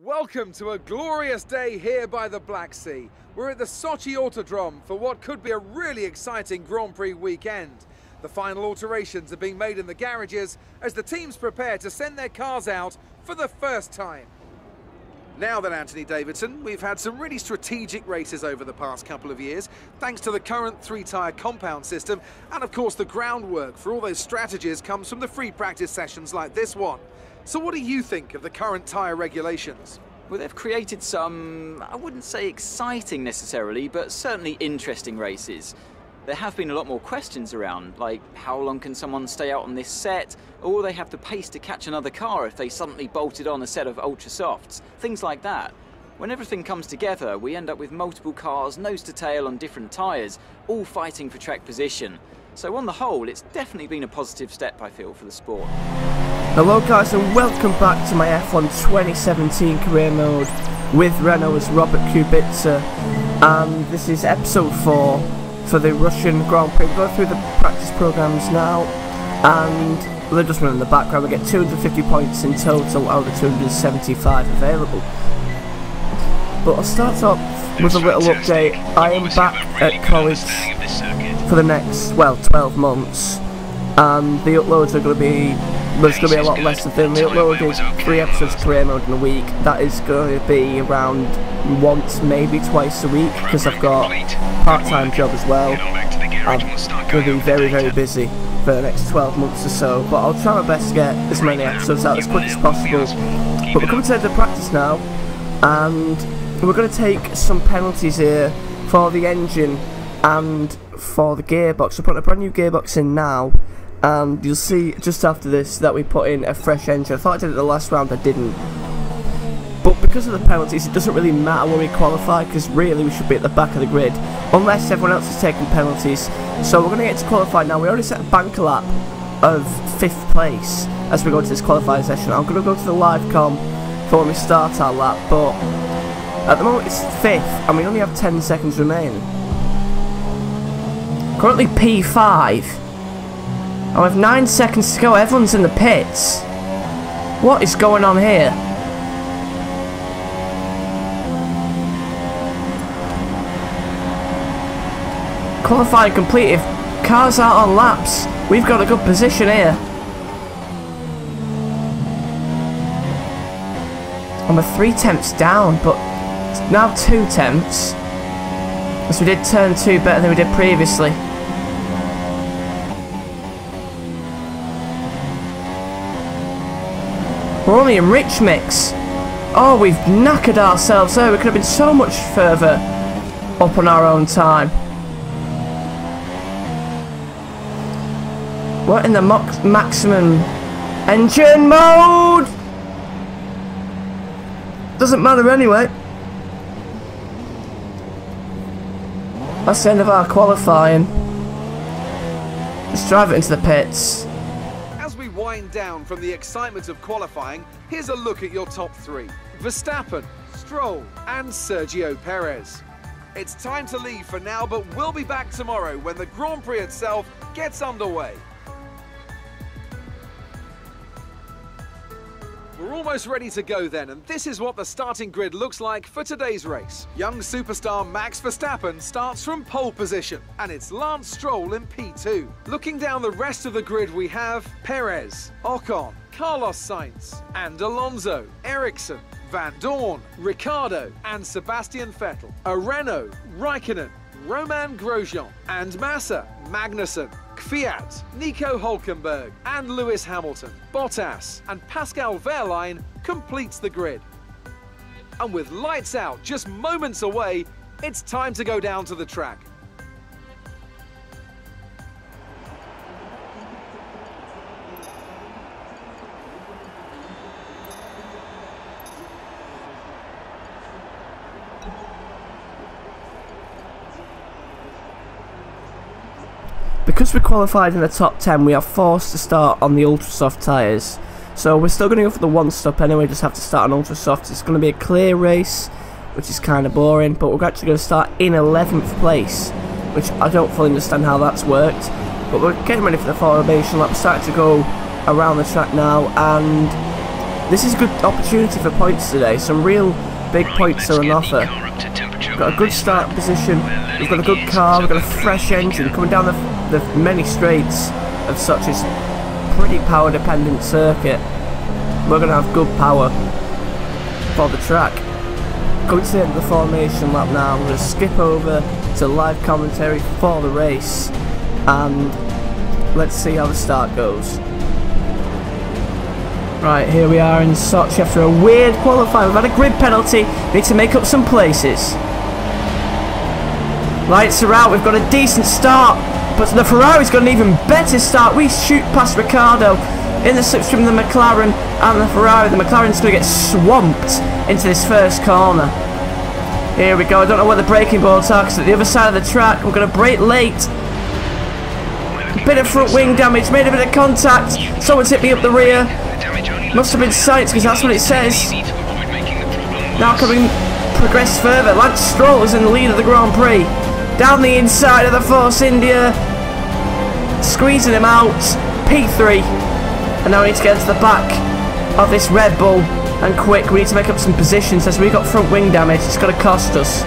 Welcome to a glorious day here by the Black Sea. We're at the Sochi Autodrome for what could be a really exciting Grand Prix weekend. The final alterations are being made in the garages as the teams prepare to send their cars out for the first time. Now then, Anthony Davidson, we've had some really strategic races over the past couple of years, thanks to the current three-tyre compound system, and of course the groundwork for all those strategies comes from the free practice sessions like this one. So what do you think of the current tyre regulations? Well, they've created some, I wouldn't say exciting necessarily, but certainly interesting races. There have been a lot more questions around, like how long can someone stay out on this set, or will they have the pace to catch another car if they suddenly bolted on a set of ultra softs, things like that. When everything comes together, we end up with multiple cars nose to tail on different tyres, all fighting for track position. So on the whole, it's definitely been a positive step, I feel, for the sport. Hello guys, and welcome back to my F1 2017 career mode with Renault's Robert Kubica, and this is episode 4 for the Russian Grand Prix. We'll go through the practice programs now, and they're just running in the background. We get 250 points in total out of the 275 available. But I'll start off with a little update. I am back at college for the next, well, 12 months, and the uploads are going to be, there's going to be a lot less of them. We uploaded 3 episodes of career mode in a week. That is going to be around once, maybe twice a week, because I've got a part-time job as well. I'm going to be very, very busy for the next 12 months or so, but I'll try my best to get as many episodes out as quick as possible. But we're coming to the practice now, and we're going to take some penalties here for the engine and for the gearbox. We're putting a brand new gearbox in now, and you'll see just after this that we put in a fresh engine. I thought I did it the last round, I didn't. But because of the penalties, it doesn't really matter when we qualify, because really we should be at the back of the grid, unless everyone else is taking penalties. So we're going to get to qualify now. We already set a banker lap of 5th place as we go to this qualifying session. I'm going to go to the live com for when we start our lap, but at the moment it's 5th, and we only have 10 seconds remaining. Currently P5. I have 9 seconds to go. Everyone's in the pits. What is going on here? Qualifying complete. If cars aren't on laps, we've got a good position here. I'm 3 tenths down, but it's now 2 tenths, as we did turn 2 better than we did previously. We're only in rich mix. Oh, we've knackered ourselves there. We could have been so much further up on our own time. We're in the maximum engine mode. Doesn't matter anyway. That's the end of our qualifying. Let's drive it into the pits. As we wind down from the excitement of qualifying, here's a look at your top 3. Verstappen, Stroll and Sergio Perez. It's time to leave for now, but we'll be back tomorrow when the Grand Prix itself gets underway. We're almost ready to go then, and this is what the starting grid looks like for today's race. Young superstar Max Verstappen starts from pole position, and it's Lance Stroll in P2. Looking down the rest of the grid, we have Perez, Ocon, Carlos Sainz and Alonso, Ericsson, Van Dorn, Ricciardo and Sebastian Vettel, a Renault, Raikkonen, Romain Grosjean and Massa, Magnussen, Kvyat, Nico Hülkenberg and Lewis Hamilton, Bottas and Pascal Wehrlein completes the grid. And with lights out just moments away, it's time to go down to the track. Because we qualified in the top 10, we are forced to start on the ultra soft tyres. So we're still going to go for the 1 stop anyway, just have to start on ultra soft. It's going to be a clear race, which is kind of boring, but we're actually going to start in 11th place, which I don't fully understand how that's worked. But we're getting ready for the formation lap. We're starting to go around the track now, and this is a good opportunity for points today. Some real big points are on offer. We've got a good start position, we've got a good car, we've got a fresh engine coming down the many straights of Sochi. It's a pretty power dependent circuit. We're going to have good power for the track. Going to the end of the formation lap now, I'm going to skip over to live commentary for the race and let's see how the start goes. Right, here we are in Sochi after a weird qualifying. We've had a grid penalty, need to make up some places. Lights are out, we've got a decent start, but the Ferrari's got an even better start. We shoot past Ricciardo in the slipstream of the McLaren and the Ferrari. The McLaren's going to get swamped into this first corner. Here we go, I don't know where the braking boards are because at the other side of the track we're going to brake late. A bit of front wing damage, made a bit of contact, someone's hit me up the rear. Must have been science because that's what it says. Now can we progress further? Lance Stroll is in the lead of the Grand Prix. Down the inside of the Force India. Squeezing him out. P3. And now we need to get to the back of this Red Bull. And quick, we need to make up some positions as we got front wing damage. It's going to cost us.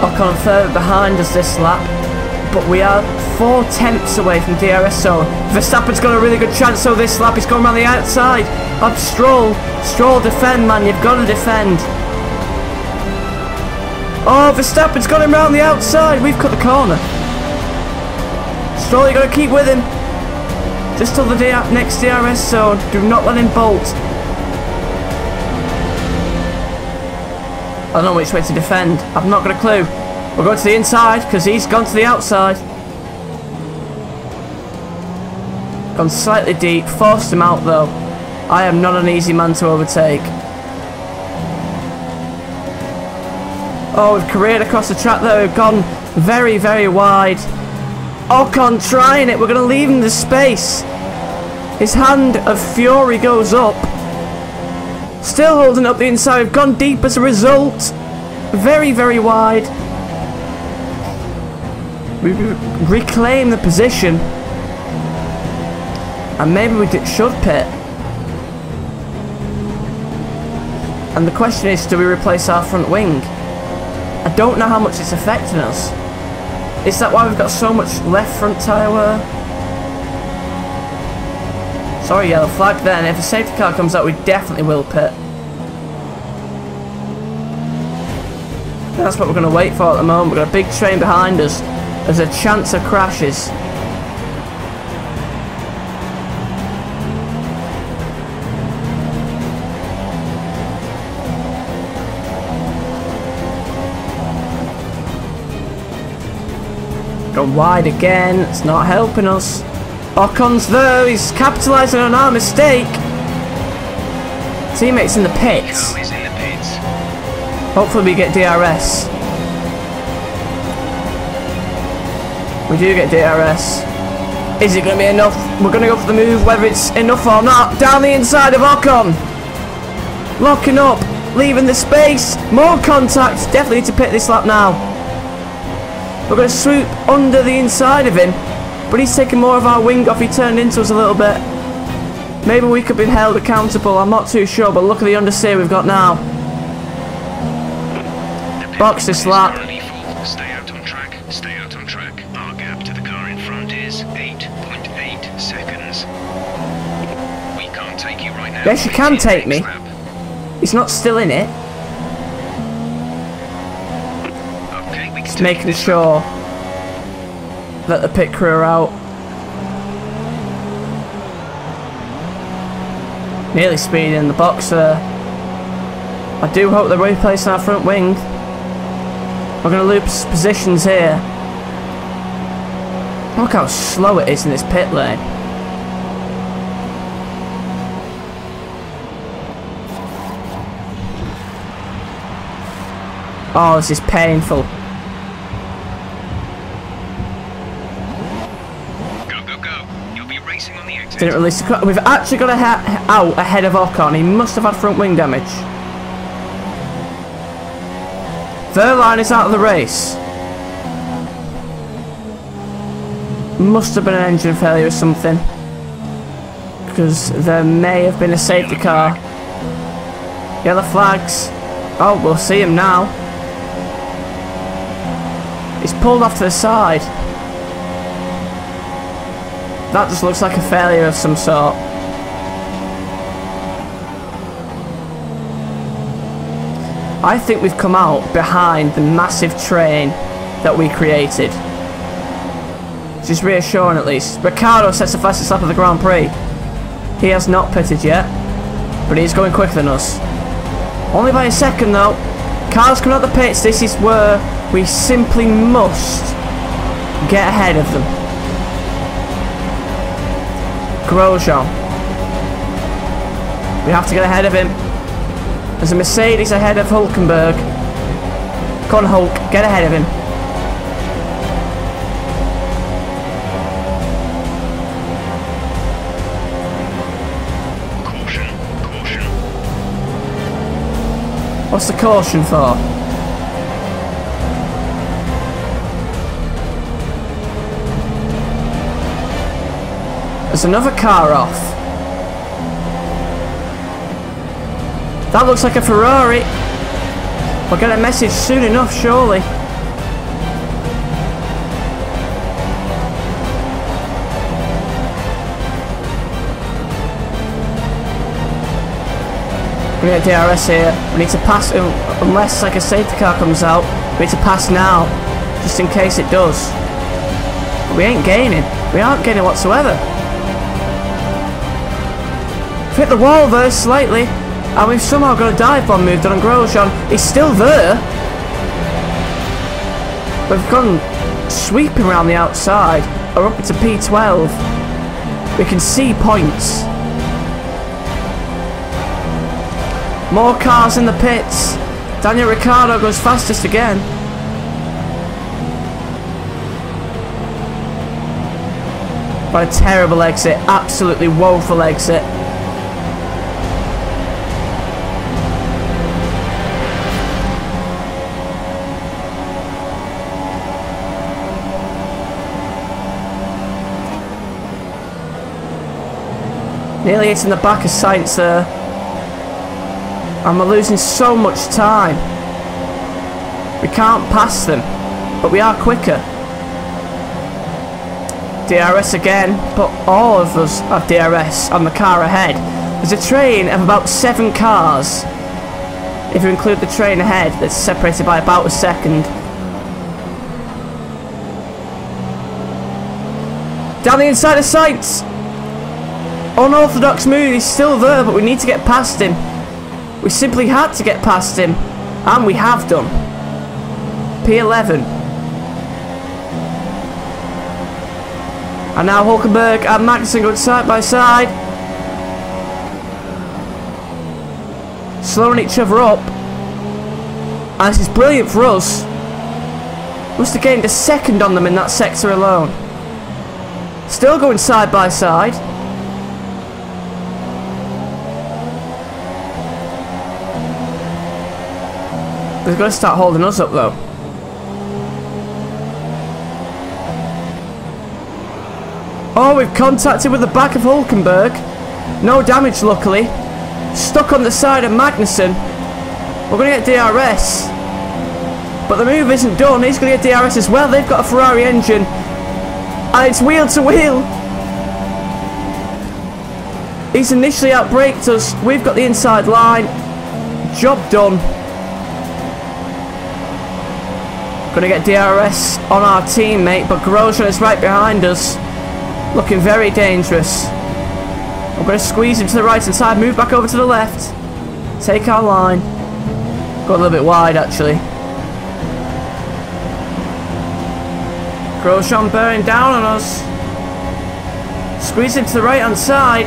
Ocon further behind us this lap. But we are 4 tenths away from DRS zone. Verstappen's got a really good chance so this lap. He's going around the outside of Stroll. Stroll, defend, man. You've got to defend. Oh, Verstappen's got him round the outside. We've cut the corner. Stroll, you've got to keep with him. Just till the next DRS zone. Do not let him bolt. I don't know which way to defend. I've not got a clue. We'll go to the inside because he's gone to the outside. Gone slightly deep. Forced him out though. I am not an easy man to overtake. Oh, we've careered across the track there. We've gone very, very wide. Ocon trying it. We're going to leave him the space. His hand of fury goes up. Still holding up the inside. We've gone deep as a result. Very, very wide. We reclaim the position. And maybe we should pit. And the question is, do we replace our front wing? I don't know how much it's affecting us. Is that why we've got so much left front tyre wear? Sorry, yellow flag then. If a safety car comes out, we definitely will pit. That's what we're going to wait for at the moment. We've got a big train behind us. There's a chance of crashes. Gone wide again. It's not helping us. Ocon's there. He's capitalising on our mistake. Teammates in the pits. Hopefully we get DRS. We do get DRS. Is it going to be enough? We're going to go for the move, whether it's enough or not. Down the inside of Ocon. Locking up. Leaving the space. More contact. Definitely need to pit this lap now. We're going to swoop under the inside of him. But he's taking more of our wing off. He turned into us a little bit. Maybe we could be held accountable. I'm not too sure. But look at the understeer we've got now. Box this lap. Stay out on track. Stay out on track. Our gap to the car in front is 8.8 seconds. We can't take you right now. Yes, you can take me. He's not still in it. Okay, we can Just making sure that the pit crew are out. Nearly speeding in the box there. I do hope they're replacing our front wing. We're going to lose positions here. Look how slow it is in this pit lane. Oh, this is painful. Go, go, go. You'll be racing on the exit. Didn't release the car. We've actually got out ahead of Ocon. He must have had front wing damage. Verline is out of the race. Must have been an engine failure or something. because there may have been a safety car. Yellow flags. Oh, we'll see him now. He's pulled off to the side. That just looks like a failure of some sort. I think we've come out behind the massive train that we created. Which is reassuring at least. Ricciardo sets the fastest lap of the Grand Prix. He has not pitted yet, but he's going quicker than us. Only by a second though. Cars coming out the pits. This is where we simply must get ahead of them. Grosjean. We have to get ahead of him. There's a Mercedes ahead of Hulkenberg. Come on, Hulk, get ahead of him. Caution, caution. What's the caution for? There's another car off. That looks like a Ferrari. We'll get a message soon enough, surely. We get DRS here. We need to pass, unless like a safety car comes out. We need to pass now, just in case it does. But we ain't gaining. We aren't gaining whatsoever. Hit the wall there slightly. And we've somehow got a dive bomb moved on Grosjean. He's still there. We've gone sweeping around the outside. Or up into P12. We can see points. More cars in the pits. Daniel Ricciardo goes fastest again. What a terrible exit. Absolutely woeful exit. Nearly hitting the back of Sainz there. And we're losing so much time. We can't pass them, but we are quicker. DRS again, but all of us have DRS on the car ahead. There's a train of about 7 cars. If you include the train ahead, that's separated by about a second. Down the inside of Sainz. Unorthodox move, he's still there, but we need to get past him. We simply had to get past him, and we have done. P11. And now Hulkenberg and Magnussen going side by side. Slowing each other up. And this is brilliant for us. Must have gained a second on them in that sector alone. Still going side by side. They're going to start holding us up though. Oh, we've contacted with the back of Hulkenberg. No damage luckily. Stuck on the side of Magnussen. We're going to get DRS. But the move isn't done. He's going to get DRS as well. They've got a Ferrari engine. And it's wheel to wheel. He's initially outbraked us. We've got the inside line. Job done. Going to get DRS on our teammate, but Grosjean is right behind us. Looking very dangerous. I'm going to squeeze him to the right hand side, move back over to the left. Take our line. Go a little bit wide actually. Grosjean bearing down on us. Squeeze him to the right hand side.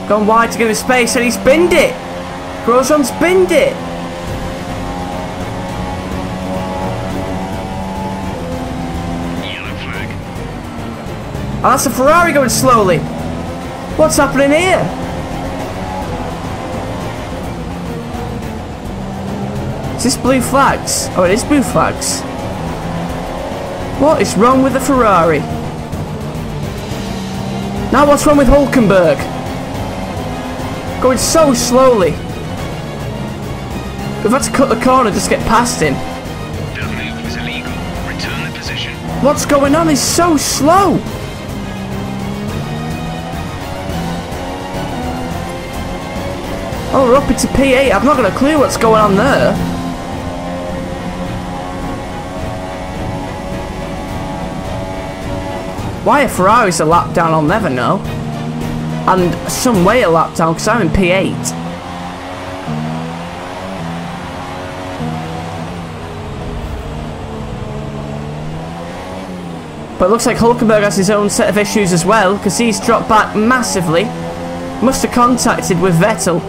Gone wide to give him space and he's binned it. Grosjean's binned it. Yellow flag. Oh, that's a Ferrari going slowly. What's happening here? Is this blue flags? Oh, it is blue flags. What is wrong with the Ferrari? Now what's wrong with Hülkenberg? Going so slowly. We've had to cut the corner just to get past him. That move was illegal. Return the position. What's going on? He's so slow. Oh, we're up into P8. I've not got a clue what's going on there. Why a Ferrari's a lap down, I'll never know. And some way a lap down, because I'm in P8. But it looks like Hülkenberg has his own set of issues as well, because he's dropped back massively. Must have contacted with Vettel.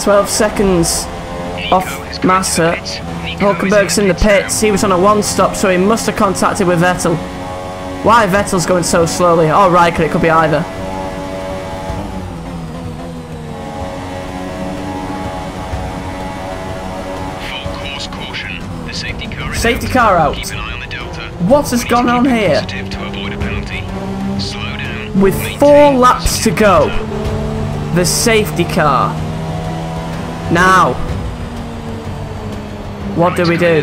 12 seconds off Massa. Hülkenberg's in the pits. He was on a one-stop, so he must have contacted with Vettel. Why Vettel's going so slowly? Oh, Raikkonen, it could be either. Full course caution. The safety car is Safety car out. Keep an eye on the delta. What has gone on here? Positive to avoid a penalty. Slow down. With 4 laps to go, the safety car. Now, what do we do?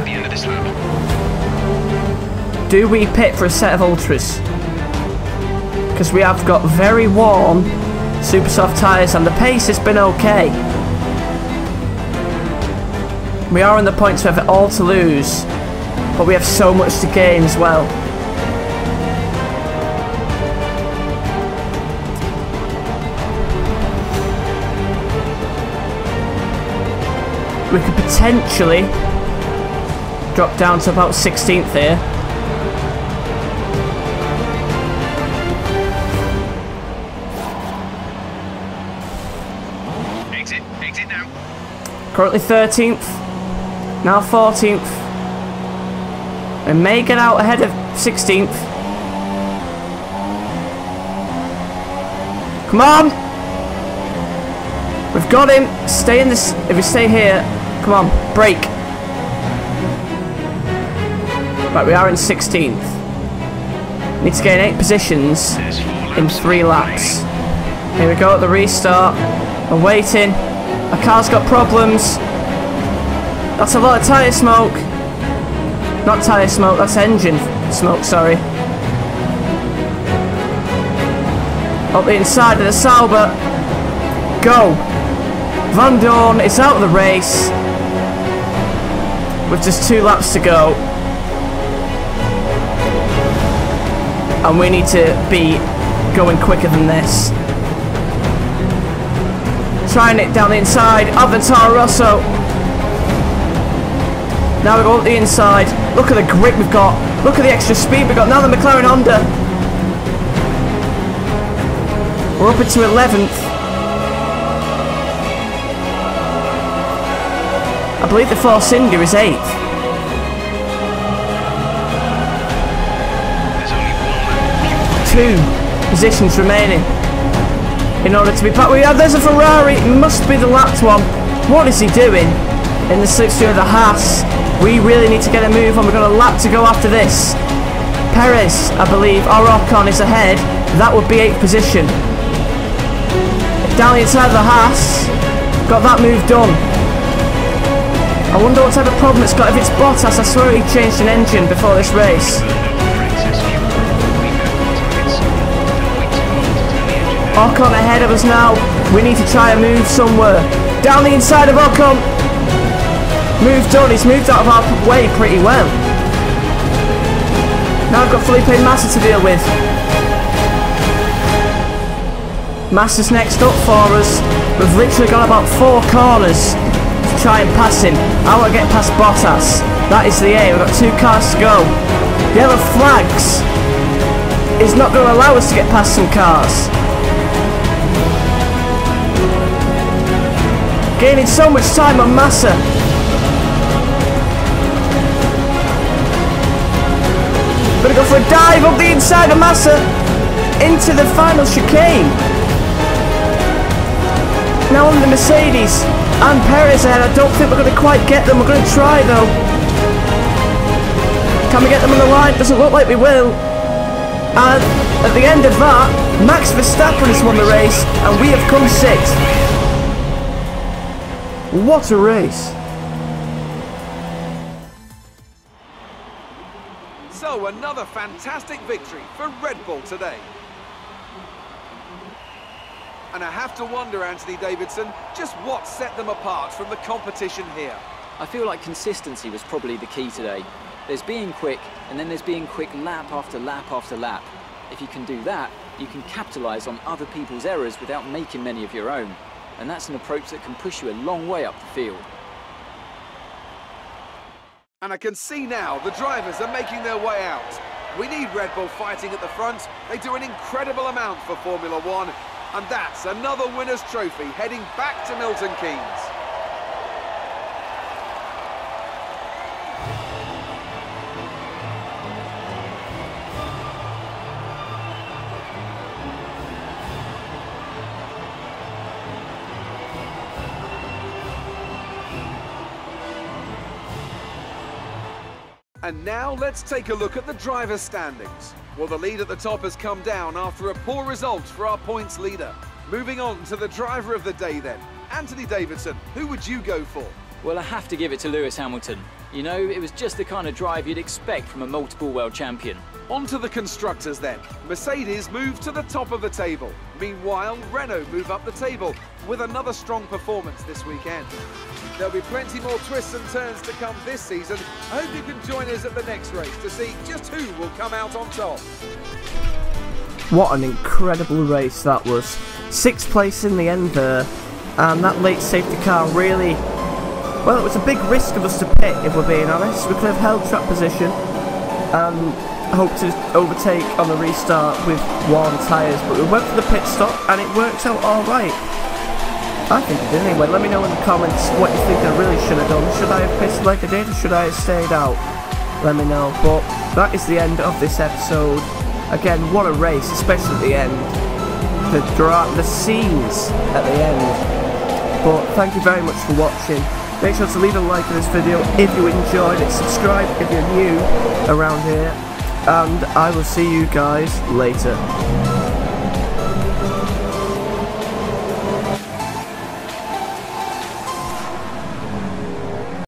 Do we pit for a set of ultras? Because we have got very warm super soft tyres and the pace has been okay. We are in the points we have it all to lose, but we have so much to gain as well. We could potentially drop down to about 16th here. Exit now. Currently 13th, now 14th. We may get out ahead of 16th. Come on! We've got him. Stay in this. If we stay here, come on, brake. Right, we are in 16th. Need to gain 8 positions in 3 laps. Here we go at the restart. We're waiting. Our car's got problems. That's a lot of tyre smoke. Not tyre smoke, that's engine smoke, sorry. Up the inside of the Sauber. Go. Van Dorn is out of the race. With just 2 laps to go. And we need to be going quicker than this. Trying it down the inside of the Toro Rosso. Now we go up the inside. Look at the grip we've got. Look at the extra speed we've got. Now the McLaren Honda. We're up into 11th. I believe the Force India is 8th. There's only 2 positions remaining in order to be back. There's a Ferrari. It must be the lapped one. What is he doing in the slipstream of the Haas? We really need to get a move on. We've got a lap to go after this. Perez, I believe, or Ocon is ahead. That would be 8th position. Down the inside of the Haas. Got that move done. I wonder what type of problem it's got. If it's Bottas, I swear he changed an engine before this race. Ocon ahead of us now. We need to try and move somewhere. Down the inside of Ocon. Move done. He's moved out of our way pretty well. Now I've got Felipe Massa to deal with. Massa's next up for us. We've literally got about 4 corners to try and pass him. I want to get past Bottas. That is the aim. We've got 2 cars to go. Yellow flags is not going to allow us to get past some cars. Gaining so much time on Massa. Gonna go for a dive up the inside of Massa into the final chicane. now on the Mercedes. And Perez ahead. I don't think we're going to quite get them. We're going to try though. Can we get them on the line? Doesn't look like we will. And at the end of that, Max Verstappen has won the race, and we have come 6th. What a race. So another fantastic victory for Red Bull today. And I have to wonder, Anthony Davidson, just what set them apart from the competition here. I feel like consistency was probably the key today. There's being quick, and then there's being quick lap after lap after lap. If you can do that, you can capitalise on other people's errors without making many of your own. And that's an approach that can push you a long way up the field. And I can see now the drivers are making their way out. We need Red Bull fighting at the front. They do an incredible amount for Formula One. And that's another winner's trophy heading back to Milton Keynes. And now let's take a look at the driver's standings. Well, the lead at the top has come down after a poor result for our points leader. Moving on to the driver of the day then. Anthony Davidson, who would you go for? Well, I have to give it to Lewis Hamilton. You know, it was just the kind of drive you'd expect from a multiple world champion. On to the constructors then. Mercedes move to the top of the table. Meanwhile, Renault move up the table with another strong performance this weekend. There'll be plenty more twists and turns to come this season. I hope you can join us at the next race to see just who will come out on top. What an incredible race that was. 6th place in the end there. And that late safety car really... Well, it was a big risk of us to pit, if we're being honest. We could have held track position and hoped to overtake on the restart with worn tyres. But we went for the pit stop and it worked out alright. I think it did anyway. Let me know in the comments what you think I really should have done. Should I have pitted like I did, or should I have stayed out? Let me know. But that is the end of this episode. Again, what a race, especially at the end. The scenes at the end. But thank you very much for watching. Make sure to leave a like on this video if you enjoyed it. Subscribe if you're new around here. And I will see you guys later.